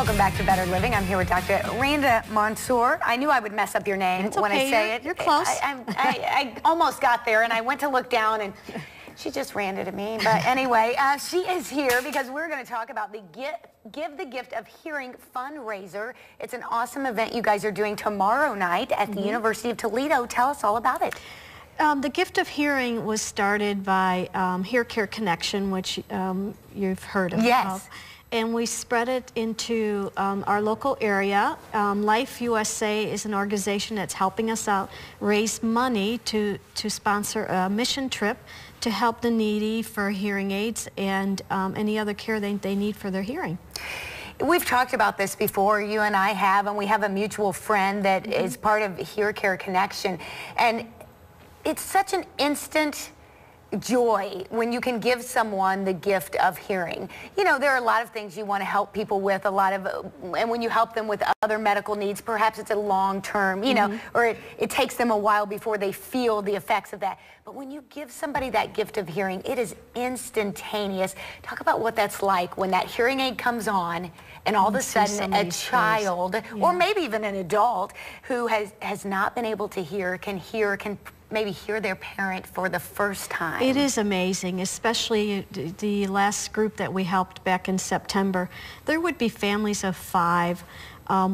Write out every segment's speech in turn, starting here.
Welcome back to Better Living. I'm here with Dr. Randa Mansour. I knew I would mess up your name when I say it. You're close. I almost got there, and I went to look down, and she just ran it at me. But anyway, she is here because we're going to talk about the Give the Gift of Hearing fundraiser. It's an awesome event you guys are doing tomorrow night at the University of Toledo. Tell us all about it. The Gift of Hearing was started by Hear Care Connection, which you've heard of. Yes. And we spread it into our local area. Life USA is an organization that's helping us out raise money to sponsor a mission trip to help the needy for hearing aids and any other care they need for their hearing. We've talked about this before, you and I have, and we have a mutual friend that is part of Hear Care Connection. And it's such an instant joy when you can give someone the gift of hearing. You know, there are a lot of things you want to help people with, and when you help them with other medical needs, perhaps it's a long term, you know, or it takes them a while before they feel the effects of that. But when you give somebody that gift of hearing, it is instantaneous. Talk about what that's like when that hearing aid comes on and all of a sudden a child, or maybe even an adult who has not been able to hear, can maybe hear their parent for the first time. It is amazing, especially the last group that we helped back in September. There would be families of 5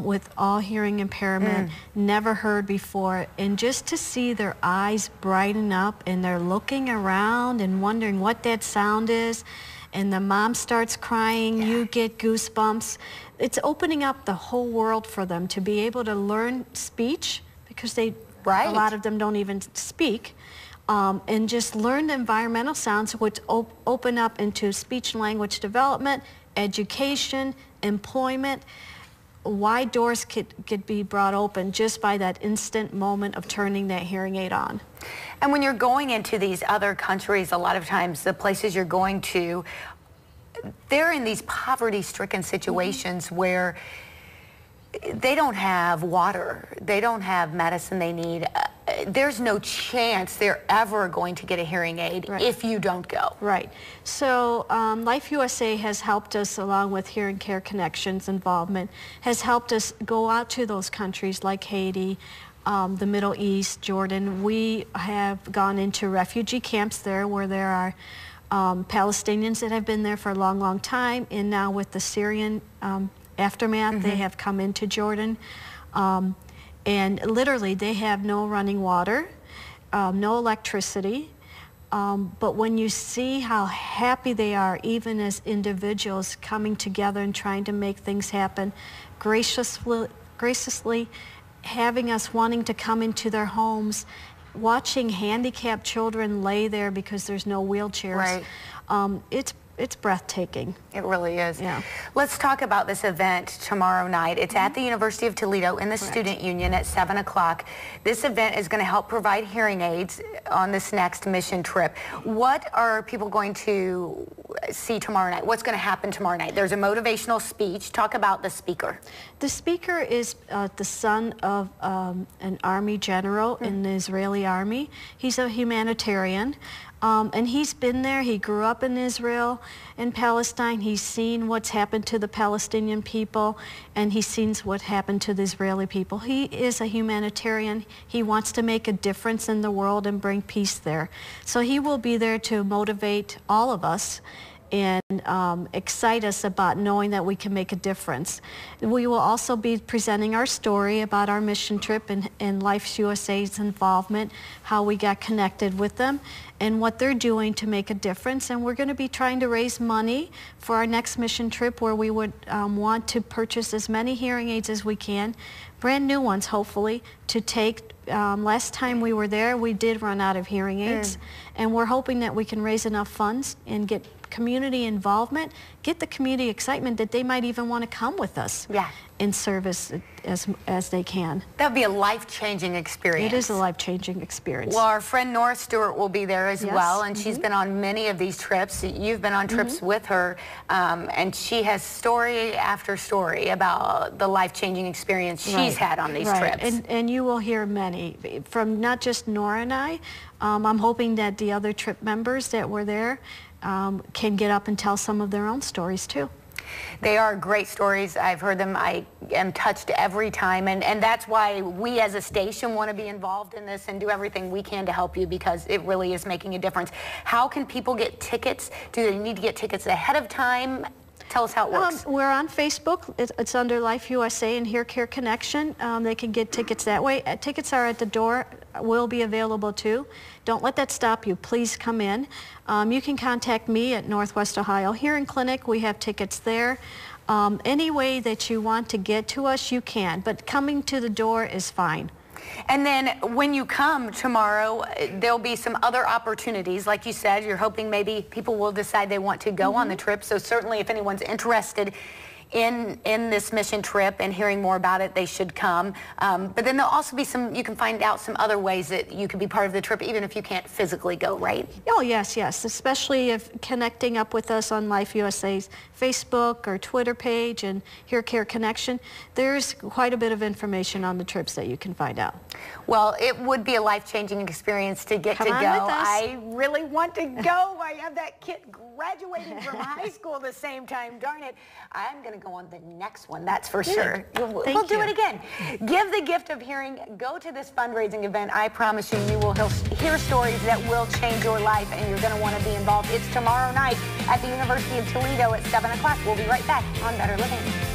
with all hearing impairment, never heard before, and just to see their eyes brighten up and they're looking around and wondering what that sound is, and the mom starts crying, you get goosebumps. It's opening up the whole world for them to be able to learn speech, because a lot of them don't even speak, and just learn the environmental sounds, which open up into speech and language development, education, employment. Wide doors could be brought open just by that instant moment of turning that hearing aid on. And when you're going into these other countries, a lot of times the places you're going to, they're in these poverty-stricken situations where they don't have water, they don't have medicine they need. There's no chance they're ever going to get a hearing aid if you don't go. Right. So Life USA has helped us, along with Hearing Care Connections involvement, has helped us go out to those countries like Haiti, the Middle East, Jordan. We have gone into refugee camps there where there are Palestinians that have been there for a long, long time, and now with the Syrian aftermath, they have come into Jordan, and literally they have no running water, no electricity, but when you see how happy they are, even as individuals coming together and trying to make things happen, graciously having us wanting to come into their homes, watching handicapped children lay there because there's no wheelchairs, it's breathtaking. It really is. Yeah. Let's talk about this event tomorrow night. It's at the University of Toledo in the Student Union at 7 o'clock. This event is going to help provide hearing aids on this next mission trip. What are people going to see tomorrow night? What's going to happen tomorrow night? There's a motivational speech. Talk about the speaker. The speaker is the son of an army general in the Israeli army. He's a humanitarian. And he's been there. He grew up in Israel and Palestine. He's seen what's happened to the Palestinian people, and he's seen what happened to the Israeli people. He is a humanitarian. He wants to make a difference in the world and bring peace there. So he will be there to motivate all of us and excite us about knowing that we can make a difference. We will also be presenting our story about our mission trip and Life USA's involvement, how we got connected with them, and what they're doing to make a difference. And we're going to be trying to raise money for our next mission trip, where we would want to purchase as many hearing aids as we can, brand new ones hopefully, to take. Last time we were there, we did run out of hearing aids, and we're hoping that we can raise enough funds and get community involvement, get the community excitement that they might even want to come with us in service as they can. That would be a life-changing experience. It is a life-changing experience. Well, our friend Nora Stewart will be there as well, and she's been on many of these trips. You've been on trips with her, and she has story after story about the life-changing experience she's had on these trips. And you will hear many, from not just Nora and I. I'm hoping that the other trip members that were there can get up and tell some of their own stories too. They are great stories. I've heard them. I am touched every time, and that's why we as a station want to be involved in this and do everything we can to help you, because it really is making a difference. How can people get tickets? Do they need to get tickets ahead of time? Tell us how it works. We're on Facebook. It's under Life USA and Hair Care Connection. They can get tickets that way. Tickets are at the door, will be available too. Don't let that stop you. Please come in. You can contact me at Northwest Ohio Hearing Clinic. We have tickets there. Any way that you want to get to us, you can, but coming to the door is fine. And then when you come tomorrow, there'll be some other opportunities. Like you said, you're hoping maybe people will decide they want to go on the trip. So certainly if anyone's interested in this mission trip and hearing more about it, they should come. But then there'll also be you can find out some other ways that you can be part of the trip, even if you can't physically go, right? Oh, yes, yes. Especially if connecting up with us on Life USA's Facebook or Twitter page and Hair Care Connection, there's quite a bit of information on the trips that you can find out. Well, it would be a life-changing experience to get to go. I really want to go. I have that kid graduating from high school the same time. Darn it. I'm going to go on the next one, that's for sure. We'll do it again. Give the gift of hearing. Go to this fundraising event. I promise you, you will hear stories that will change your life, and you're going to want to be involved. It's tomorrow night at the University of Toledo at 7 o'clock. We'll be right back on Better Living.